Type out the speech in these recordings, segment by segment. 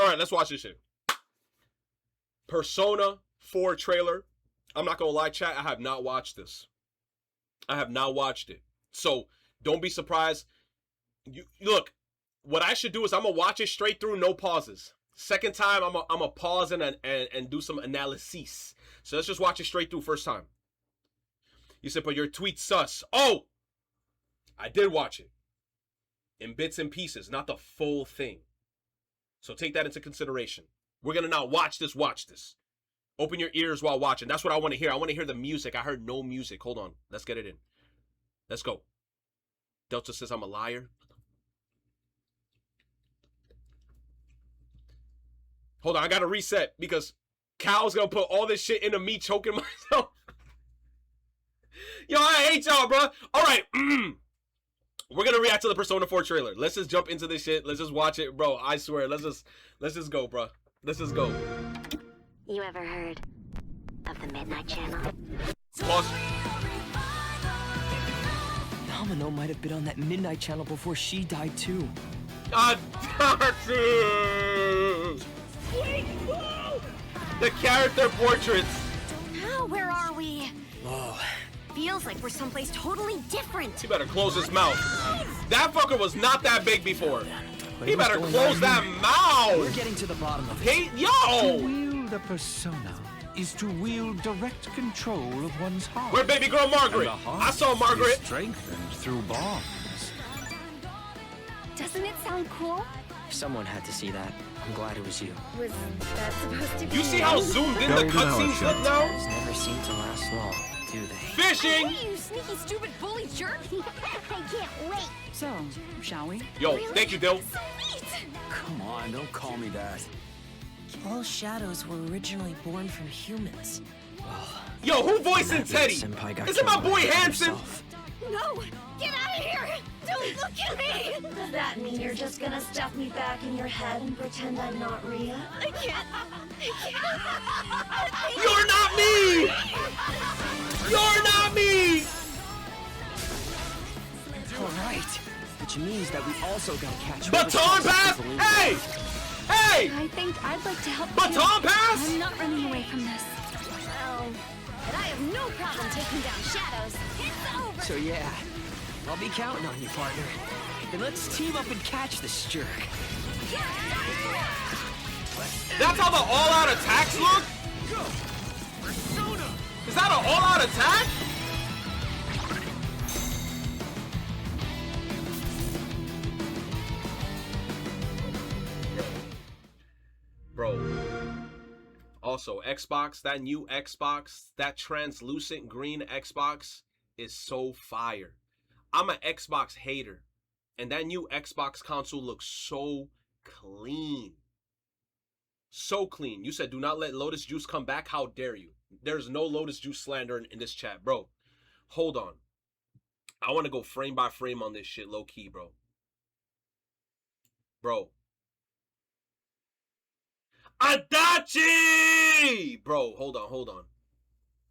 right, let's watch this shit. Persona 4 trailer. I'm not gonna lie, chat. I have not watched this. I have not watched it. So don't be surprised. You look. What I should do is I'm gonna watch it straight through, no pauses. Second time, I'm gonna pause and do some analysis. So let's just watch it straight through first time. You said, but your tweet sus. Oh, I did watch it in bits and pieces, not the full thing. So take that into consideration. We're gonna now watch this. Watch this. Open your ears while watching. That's what I want to hear. I want to hear the music. I heard no music. Hold on. Let's get it in. Let's go. Delta says I'm a liar. Hold on, I gotta reset because Cal's gonna put all this shit into me choking myself. Yo, I hate y'all, bro. All right, we're gonna react to the Persona 4 trailer. Let's just jump into this shit. Let's just watch it, bro. I swear, let's just go, bro. Let's just go. You ever heard of the Midnight Channel? Pause. Domino might have been on that Midnight Channel before she died too. The character portraits. Oh, where are we? Whoa. Feels like we're someplace totally different. He better close his mouth. That fucker was not that big before. He better close that mouth. We're getting to the bottom of it. Hey, yo! To wield a persona is to wield direct control of one's heart. Where baby girl Margaret? I saw Margaret. Strengthened through bonds. Doesn't it sound cool? Someone had to see that. I'm glad it was you. Was that supposed to be? You see how zoomed in the cutscenes look now? These never seem to last long, do they? Fishing! Hey, you sneaky, stupid bully jerk! I can't wait. So, shall we? Yo, thank you, Dill. Come on, don't call me that. All shadows were originally born from humans. Yo, who voicing Teddy? Senpai got Is it my killed by boy her Hanson? herself. No! Get out of here! Don't look at me! Does that mean you're just gonna stuff me back in your head and pretend I'm not Rhea? I can't. You're not me! You're not me! Alright. Which means that we also gotta catch Baton pass! Hey! Hey! I think I'd like to help. Baton pass! I'm not running away from this. Well, but I have no problem taking down shadows. It's over. So yeah, I'll be counting on you, partner. And let's team up and catch this jerk. That's how the all-out attacks look? Is that an all-out attack? Bro. Also, Xbox, that new Xbox, that translucent green Xbox is so fire. I'm an Xbox hater. And that new Xbox console looks so clean. So clean. You said do not let Lotus Juice come back. How dare you? There's no Lotus Juice slander in this chat, bro. Hold on. I want to go frame by frame on this shit, low key, bro. Bro. Adachi! Bro, hold on.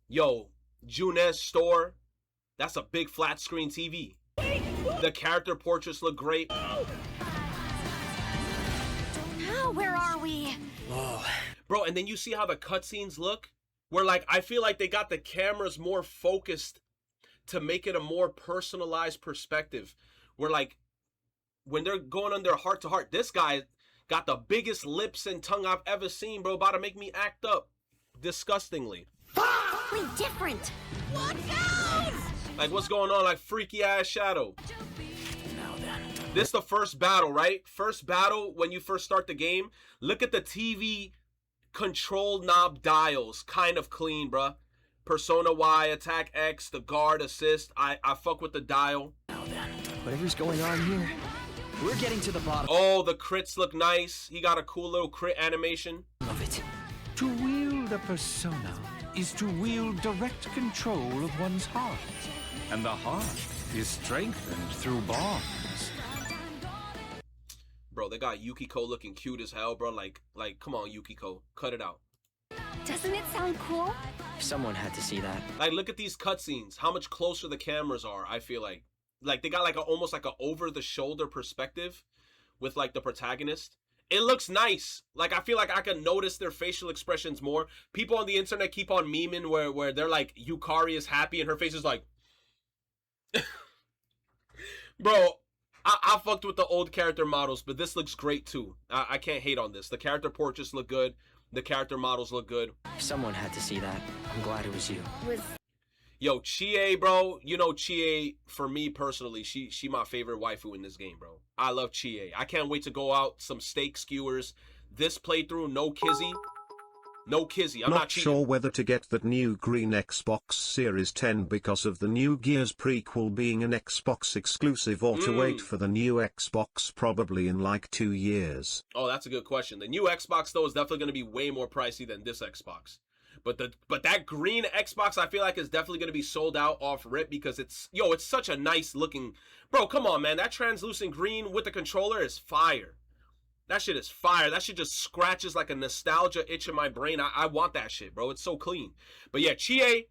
Yo, Junez store. That's a big flat screen TV. The character portraits look great. Oh, where are we? Whoa. Bro, and then you see how the cutscenes look? Where, like, I feel like they got the cameras more focused to make it a more personalized perspective. Where, like, when they're going under heart to heart, this guy got the biggest lips and tongue I've ever seen, bro. About to make me act up. Disgustingly. Totally different. Look out! Like, what's going on? Like, freaky ass shadow. Now then. This the first battle, right? First battle when you first start the game. Look at the TV control knob dials. Kind of clean, bruh. Persona Y, attack X, the guard, assist. I fuck with the dial. Now then. Whatever's going on here, we're getting to the bottom Oh, the crits look nice. He got a cool little crit animation. of it. To wield a persona is to wield direct control of one's heart. And the heart is strengthened through bonds. Bro, they got Yukiko looking cute as hell, bro. Like, come on, Yukiko. Cut it out. Doesn't it sound cool? Someone had to see that. Like, look at these cutscenes. How much closer the cameras are, I feel like. Like, they got like almost like a over-the-shoulder perspective with like the protagonist. It looks nice. Like, I feel like I can notice their facial expressions more. People on the internet keep on memeing where they're like, Yukari is happy and her face is like... Bro, I fucked with the old character models, but this looks great too. I can't hate on this. The character portraits look good. The character models look good. Someone had to see that. I'm glad it was you. Yo, Chie, bro. You know Chie, for me personally, she my favorite waifu in this game, bro. I love Chie. I can't wait to go out some steak skewers. This playthrough, no Kizzy. No Kizzy. I'm not cheating. sure whether to get that new green Xbox Series 10 because of the new Gears prequel being an Xbox exclusive, or to wait for the new Xbox probably in like 2 years. Oh, that's a good question. The new Xbox, though, is definitely going to be way more pricey than this Xbox. But that green Xbox, I feel like, is definitely going to be sold out off rip because it's such a nice looking... Bro, come on, man. That translucent green with the controller is fire. That shit is fire. That shit just scratches like a nostalgia itch in my brain. I want that shit, bro. It's so clean. But yeah, Chie,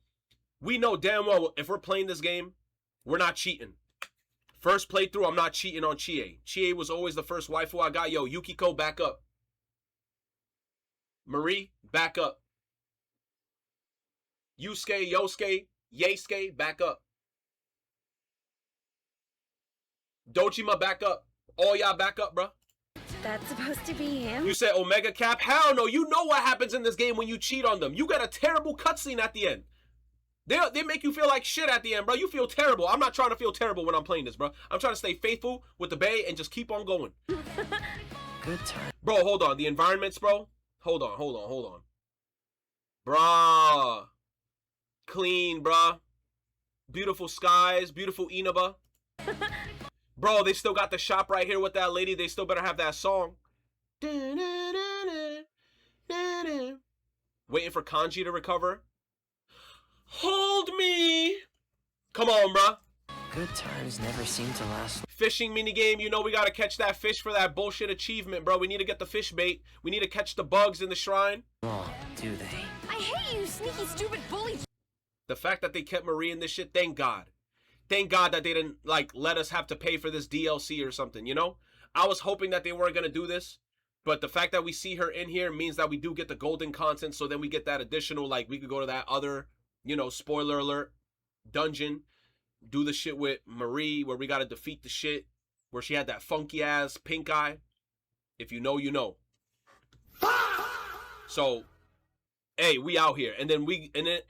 we know damn well if we're playing this game, we're not cheating. First playthrough, I'm not cheating on Chie. Chie was always the first waifu I got. Yo, Yukiko, back up. Marie, back up. Yusuke, Yosuke, Yeisuke, back up. Dojima, back up. All y'all back up, bro. That's supposed to be him? You said Omega Cap? Hell no. You know what happens in this game when you cheat on them. You get a terrible cutscene at the end. They make you feel like shit at the end, bro. You feel terrible. I'm not trying to feel terrible when I'm playing this, bro. I'm trying to stay faithful with the bae and just keep on going. Good time. Bro, hold on. The environments, bro. Hold on. Bruh. Clean, bruh. Beautiful skies. Beautiful Inaba. Bro, they still got the shop right here with that lady. They still better have that song. Waiting for Kanji to recover. Hold me. Come on, bruh. Good times never seem to last. Fishing minigame. You know we gotta catch that fish for that bullshit achievement, bro. We need to get the fish bait. We need to catch the bugs in the shrine. Oh, do they? I hate you, sneaky, stupid bully. The fact that they kept Marie in this shit, thank God. Thank God that they didn't, like, let us have to pay for this DLC or something, you know? I was hoping that they weren't going to do this, but the fact that we see her in here means that we do get the golden content, so then we get that additional, like, we could go to that other, you know, spoiler alert, dungeon, do the shit with Marie, where we got to defeat the shit, where she had that funky-ass pink eye. If you know, you know. So... hey, we out here. And then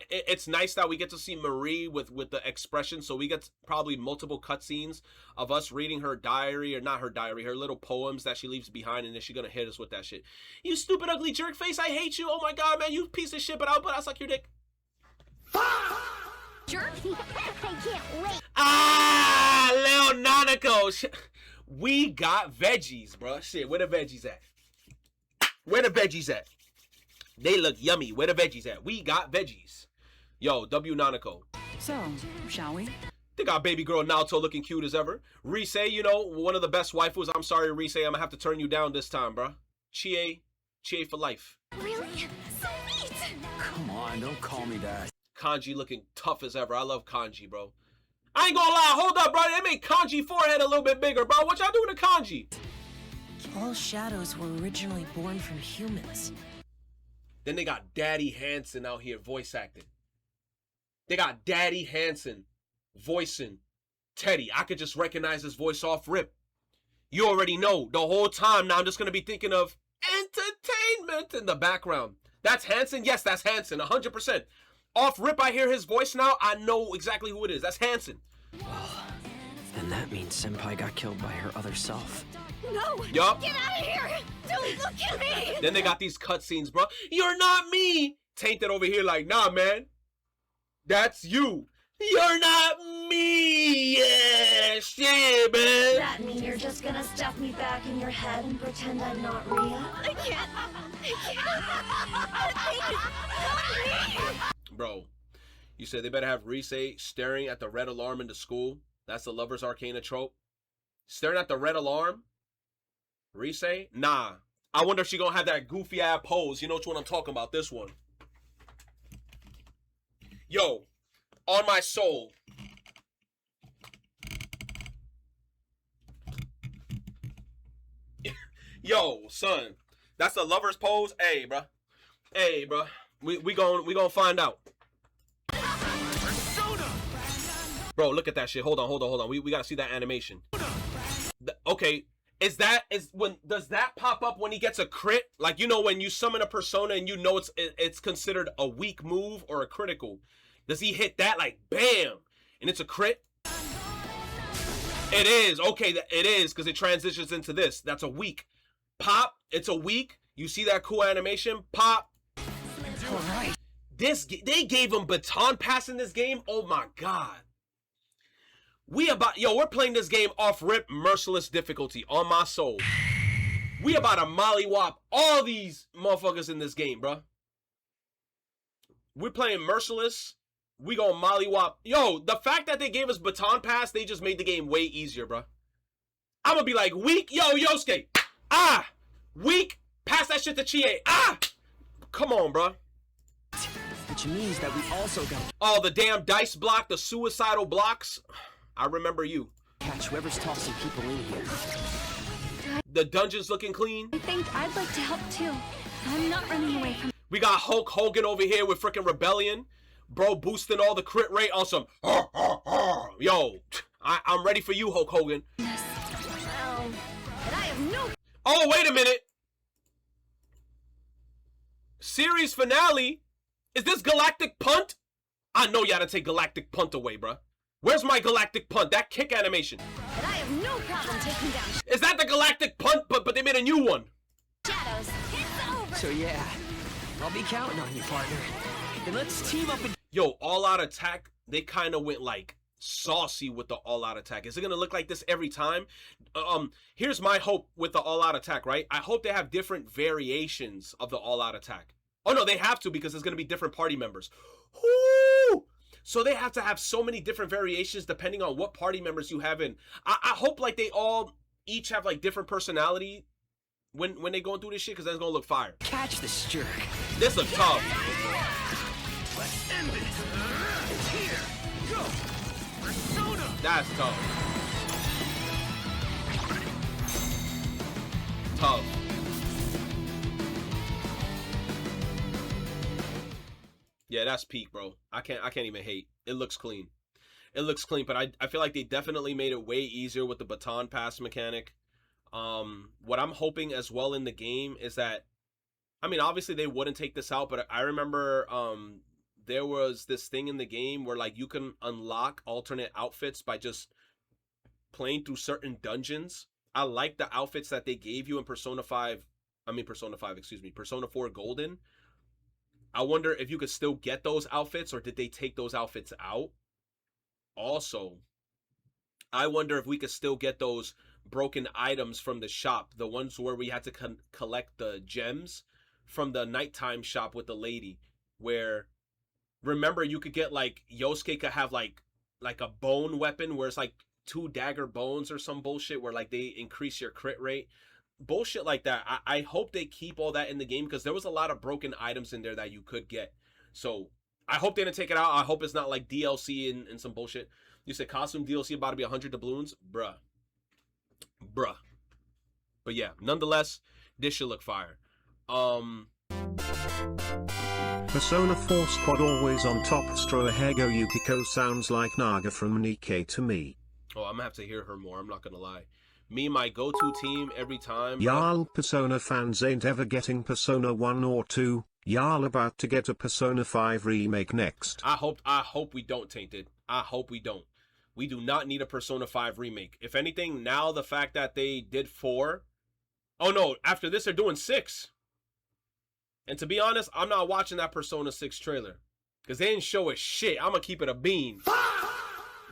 it's nice that we get to see Marie with the expression. So we get probably multiple cutscenes of us reading her diary, or not her diary, her little poems that she leaves behind, and then she's gonna hit us with that shit. You stupid ugly jerk face, I hate you. Oh my god, man, you piece of shit, but I'll suck your dick. Jerk. I can't wait. Ah, Lil Nanako. We got veggies, bro. Shit, where the veggies at? Where the veggies at? They look yummy. Where the veggies at? We got veggies. Yo, W Nanako. So, shall we? They got baby girl Naoto looking cute as ever. Rise, you know, one of the best waifus. I'm sorry, Rise, I'm gonna have to turn you down this time, bruh. Chie for life. Really? So neat. Come on, don't call me that. Kanji looking tough as ever. I love Kanji, bro. I ain't gonna lie. Hold up, bro. They made Kanji forehead a little bit bigger, bro. What y'all doing to Kanji? All shadows were originally born from humans. Then they got Daddy Hansen out here voice acting. They got Daddy Hansen voicing Teddy. I could just recognize his voice off rip. You already know the whole time. Now I'm just going to be thinking of entertainment in the background. That's Hansen? Yes, that's Hansen, 100%. Off rip, I hear his voice now. I know exactly who it is. That's Hansen. Well, then that means Senpai got killed by her other self. No! Yup. Get out of here! Don't look at me! Then they got these cutscenes, bro. You're not me! Tainted over here like, nah, man. That's you. You're not me! Yeah, shit, man. That mean you're just gonna stuff me back in your head and pretend I'm not real? I can't. Bro, you said they better have Rise staring at the red alarm in the school. That's the Lover's Arcana trope. Staring at the red alarm? Rise? Nah. I wonder if she gonna have that goofy ass pose. You know which one I'm talking about? This one. Yo, on my soul. Yo, son, that's the lover's pose. Hey, bro. Hey, bro. We gonna find out. Bro, look at that shit. Hold on. We gotta see that animation. Okay, does that pop up when he gets a crit? Like, you know, when you summon a persona and you know it's considered a weak move or a critical. Does he hit that like bam and it's a crit? It is. Okay, it is because it transitions into this. That's a weak. Pop, it's a weak. You see that cool animation? Pop. All right. They gave him baton pass in this game. Oh my god. We're playing this game off rip merciless difficulty on my soul. We about to mollywop all these motherfuckers in this game, bro. We're playing merciless. We gonna mollywop. Yo, the fact that they gave us baton pass, they just made the game way easier, bro. I'm gonna be like, weak, yo, Yosuke. Ah, weak, pass that shit to Chie. Ah, come on, bro. Which means that we also got Oh, the damn dice block, the suicidal blocks. I remember you. catch whoever's tossing people in here. The dungeon's looking clean. I think I'd like to help too. I'm not running away from We got Hulk Hogan over here with freaking Rebellion. Bro, boosting all the crit rate on some. Yo, I'm ready for you, Hulk Hogan. this. Well, but I have no. Oh, wait a minute. Series finale? Is this Galactic Punt? I know you gotta take Galactic Punt away, bruh. Where's my Galactic Punt? That kick animation. But I have no problem taking down Is that the Galactic Punt? But they made a new one. shadows. It's over. So yeah, I'll be counting on you, partner. Then let's team up and Yo, All Out Attack, they kind of went like saucy with the All Out Attack. Is it gonna look like this every time? Here's my hope with the All Out Attack, right? I hope they have different variations of the All Out Attack. Oh no, they have to because there's gonna be different party members. Woo! So they have to have so many different variations depending on what party members you have in. I hope like they all each have like different personality when they going through this shit, because that's gonna look fire. catch this jerk. This looks tough. Let's end it. Here, go. Persona. That's tough. Tough. Yeah, that's peak, bro. I can't even hate. It looks clean. It looks clean, but I feel like they definitely made it way easier with the baton pass mechanic. What I'm hoping as well in the game is that, I mean, obviously they wouldn't take this out, but I remember there was this thing in the game where like you can unlock alternate outfits by just playing through certain dungeons. I like the outfits that they gave you in Persona 4 Golden. I wonder if you could still get those outfits, or did they take those outfits out? Also, I wonder if we could still get those broken items from the shop, the ones where we had to collect the gems from the nighttime shop with the lady, where, remember, you could get like, Yosuke could have like a bone weapon where it's like 2 dagger bones or some bullshit where like they increase your crit rate. Bullshit like that. I hope they keep all that in the game, because there was a lot of broken items in there that you could get. So I hope they didn't take it out. I hope it's not like DLC and some bullshit. You said costume DLC about to be 100 doubloons? Bruh. But yeah, nonetheless, this should look fire. Persona 4 Squad always on top. Strohego Yukiko sounds like Naga from Nikkei to me. Oh, I'm gonna have to hear her more, I'm not gonna lie. Me, my go-to team every time. Y'all Persona fans ain't ever getting Persona 1 or 2. Y'all about to get a Persona 5 remake next. I hope we don't, Tainted. I hope we don't. We do not need a Persona 5 remake. If anything, now the fact that they did 4. Oh no, after this they're doing 6. And to be honest, I'm not watching that Persona 6 trailer, because they didn't show us shit. I'm gonna keep it a bean.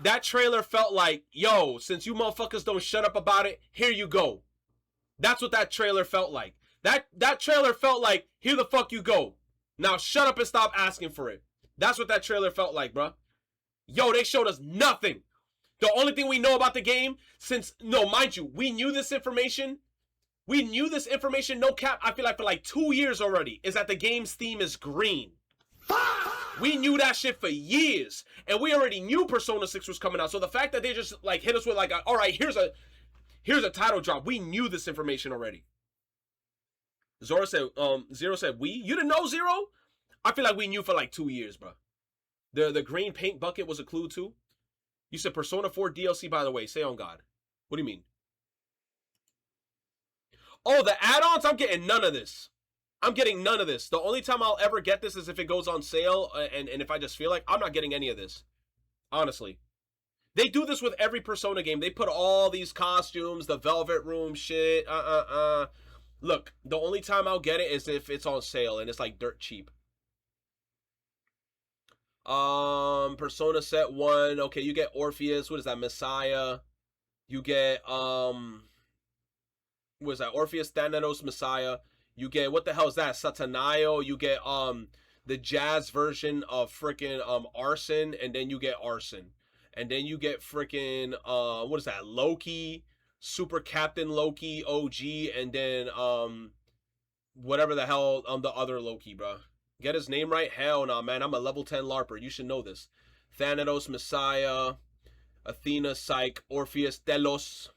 That trailer felt like, yo, since you motherfuckers don't shut up about it, here you go. That's what that trailer felt like. That trailer felt like, here the fuck you go. Now shut up and stop asking for it. That's what that trailer felt like, bruh. Yo, they showed us nothing. The only thing we know about the game, mind you, we knew this information. We knew this information, no cap, I feel like for like 2 years already, is that the game's theme is green. We knew that shit for years, and we already knew Persona 6 was coming out. So the fact that they just like hit us with like, all right, here's a title drop. We knew this information already. Zero said we. You didn't know Zero? I feel like we knew for like 2 years, bro. The green paint bucket was a clue too. You said Persona 4 DLC, by the way. Say on God. What do you mean? Oh, the add-ons? I'm getting none of this. I'm getting none of this. The only time I'll ever get this is if it goes on sale, and if I just feel like, I'm not getting any of this. Honestly. They do this with every Persona game. They put all these costumes, the Velvet Room shit. Look, the only time I'll get it is if it's on sale, and it's like dirt cheap. Persona Set 1. Okay, you get Orpheus. What is that? Messiah. You get, what is that? Orpheus, Thanatos, Messiah. You get, what the hell is that? Satanayo. You get, the jazz version of freaking, Arson. And then you get Arson. And then you get freaking, what is that? Loki. Super Captain Loki, OG. And then, whatever the hell, the other Loki, bro. Get his name right? Hell no, man. I'm a level 10 LARPer. You should know this. Thanatos, Messiah, Athena, Psyche, Orpheus, Delos,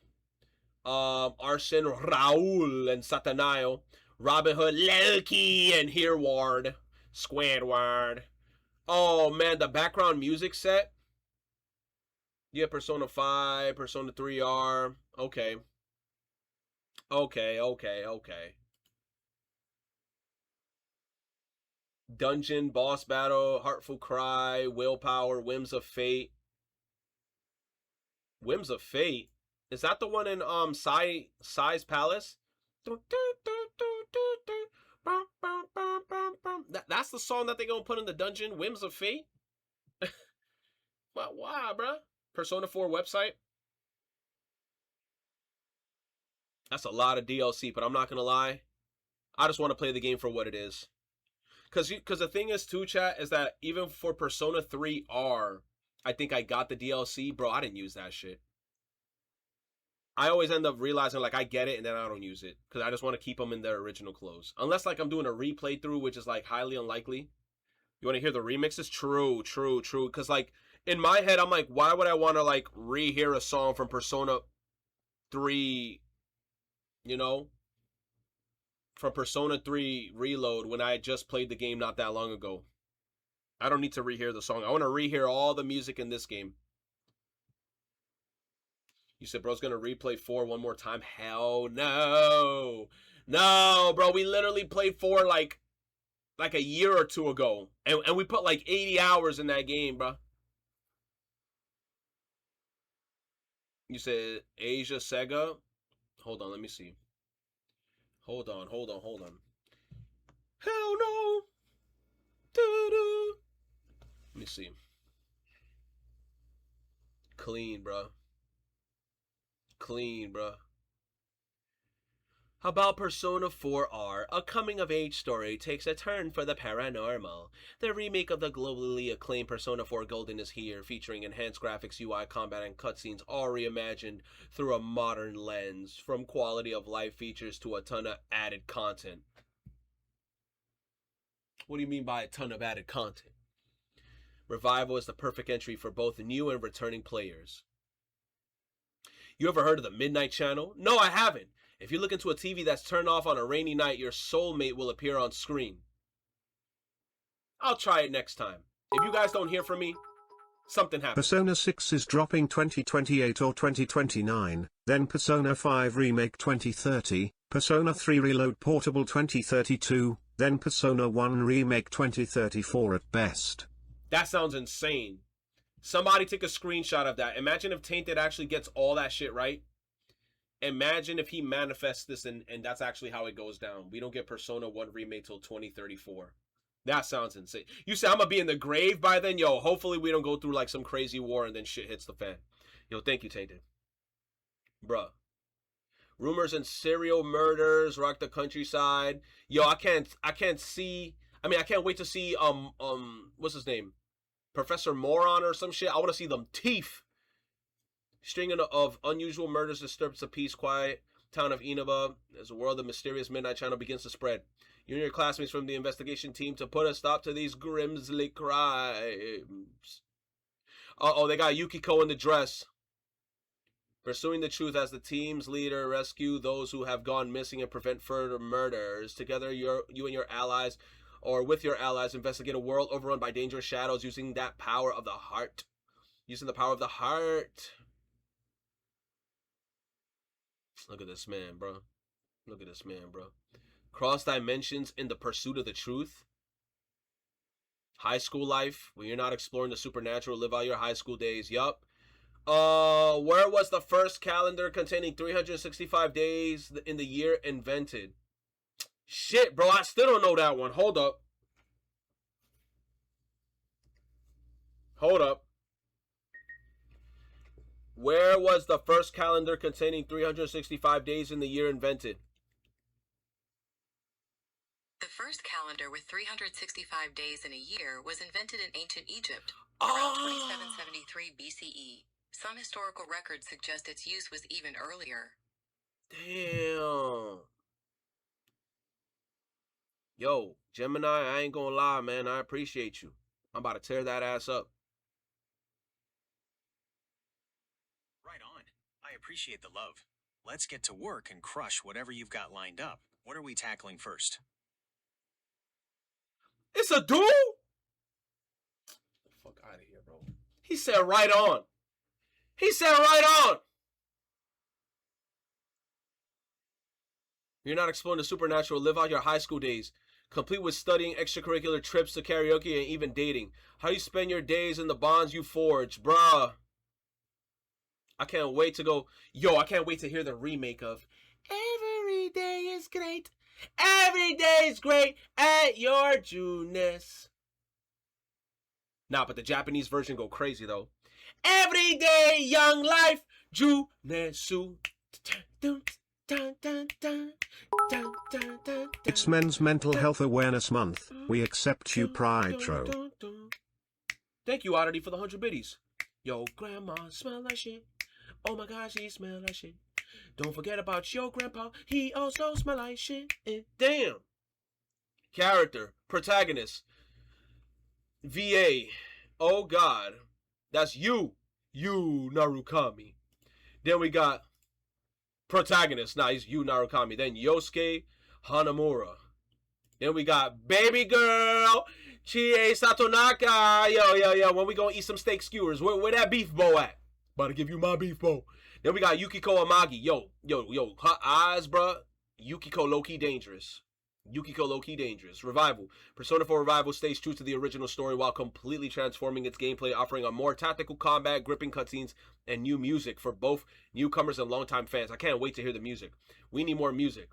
Arson, Raul, and Satanayo, Robin Hood, Loki, and Hereward, Squidward. Oh, man, the background music set. Yeah, Persona 5, Persona 3R. Okay. Okay. Dungeon, Boss Battle, Heartful Cry, Willpower, Whims of Fate. Whims of Fate? Is that the one in Sai's Palace? That's the song that they gonna put in the dungeon? Whims of Fate? Why, bruh? Persona 4 website? That's a lot of DLC, but I'm not gonna lie. I just want to play the game for what it is. Because the thing is, too, chat, is that even for Persona 3R, I think I got the DLC. Bro, I didn't use that shit. I always end up realizing, like, I get it, and then I don't use it. Because I just want to keep them in their original clothes. Unless, like, I'm doing a replay through, which is, like, highly unlikely. You want to hear the remixes? True. Because, like, in my head, I'm like, why would I want to, like, rehear a song from Persona 3, you know? From Persona 3 Reload when I just played the game not that long ago. I don't need to rehear the song. I want to rehear all the music in this game. You said bro's gonna replay 4 one more time? Hell no. No, bro, we literally played 4 like a year or 2 ago. And we put like 80 hours in that game, bro. You said Asia Sega? Hold on, let me see. Hold on. Hell no. Doo-doo. Let me see. Clean, bro. How about Persona 4R? A coming-of-age story takes a turn for the paranormal. The remake of the globally acclaimed Persona 4 Golden is here, featuring enhanced graphics, UI, combat, and cutscenes, all reimagined through a modern lens, from quality of life features to a ton of added content. What do you mean by a ton of added content? Revival is the perfect entry for both new and returning players. You ever heard of the Midnight Channel? No, I haven't. If you look into a TV that's turned off on a rainy night, your soulmate will appear on screen. I'll try it next time. If you guys don't hear from me, something happened. Persona 6 is dropping 2028 or 2029, then Persona 5 Remake 2030, Persona 3 Reload Portable 2032, then Persona 1 Remake 2034 at best. That sounds insane. Somebody take a screenshot of that. Imagine if Tainted actually gets all that shit right. Imagine if he manifests this and that's actually how it goes down. We don't get Persona 1 Remake till 2034. That sounds insane. You say I'm going to be in the grave by then? Yo, hopefully we don't go through like some crazy war and then shit hits the fan. Yo, thank you, Tainted. Bruh. Rumors and serial murders rock the countryside. Yo, I can't wait to see, what's his name? Professor Moron or some shit. I want to see them teeth. String of unusual murders disturbs the peace, quiet town of Inaba as the world of mysterious Midnight Channel begins to spread. You and your classmates from the investigation team to put a stop to these grisly crimes. Uh-oh, they got Yukiko in the dress. Pursuing the truth as the team's leader, rescue those who have gone missing and prevent further murders. Together, you and your allies, or with your allies, investigate a world overrun by dangerous shadows using that power of the heart. Using the power of the heart. Look at this man, bro. Look at this man, bro. Cross dimensions in the pursuit of the truth. High school life, when you're not exploring the supernatural, live out your high school days. Yup. Where was the first calendar containing 365 days in the year invented? Shit, bro, I still don't know that one. Hold up. Hold up. Where was the first calendar containing 365 days in the year invented? The first calendar with 365 days in a year was invented in ancient Egypt around 2773 BCE. Some historical records suggest its use was even earlier. Damn. Yo, Gemini, I ain't gonna lie, man. I appreciate you. I'm about to tear that ass up. Right on. I appreciate the love. Let's get to work and crush whatever you've got lined up. What are we tackling first? It's a duel? Get the fuck out of here, bro. He said right on. He said right on. You're not exploring the supernatural. Live out your high school days, complete with studying, extracurricular trips to karaoke, and even dating. How you spend your days and the bonds you forge, bruh. I can't wait to go. Yo, I can't wait to hear the remake of Every Day is Great. Every day is great at your Juness. Nah, but the Japanese version go crazy though. Every day, young life, Junesu. It's Men's Mental Health Awareness Month. We accept you, Prytro. Thank you, Oddity, for the 100 biddies. Yo, grandma smell like shit. Oh my gosh, he smell like shit. Don't forget about your grandpa. He also smell like shit. Damn. Character. Protagonist. VA. Oh God. That's you. You, Narukami. Then we got protagonist. Nah, he's Yu Narukami. Then Yosuke Hanamura. Then we got baby girl Chie Satonaka. Yo. When we gonna eat some steak skewers? Where that beef bow at? About to give you my beef bow. Then we got Yukiko Amagi. Yo. Her eyes, bruh. Yukiko low-key dangerous. Revival. Persona 4 Revival stays true to the original story while completely transforming its gameplay, offering a more tactical combat, gripping cutscenes, and new music for both newcomers and longtime fans. I can't wait to hear the music. We need more music.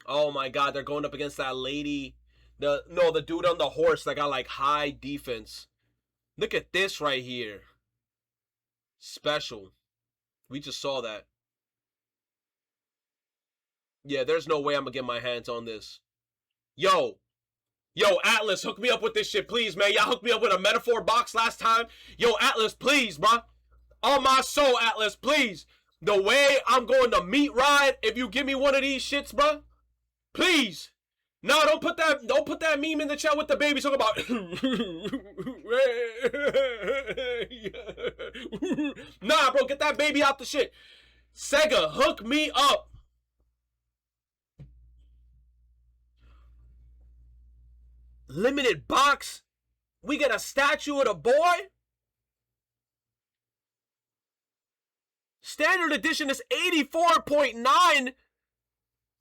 Oh my God, they're going up against that lady. The dude on the horse that got like high defense. Look at this right here. Special. We just saw that. Yeah, there's no way I'm gonna get my hands on this. Yo, Atlas, hook me up with this shit, please, man. Y'all hooked me up with a metaphor box last time. Yo, Atlas, please, bruh. On my soul, Atlas, please. The way I'm going to meat ride, if you give me one of these shits, bruh. Please. No, don't put that meme in the chat with the baby talking about. Nah, bro, get that baby out the shit. Sega, hook me up. Limited box. We get a statue of the boy. Standard edition is 84.9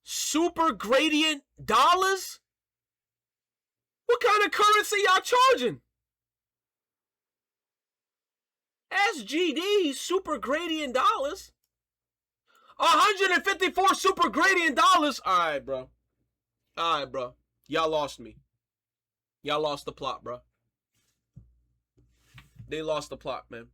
super gradient dollars. What kind of currency y'all charging? SGD super gradient dollars. 154 super gradient dollars. All right, bro. Y'all lost me. Y'all lost the plot, bro. They lost the plot, man.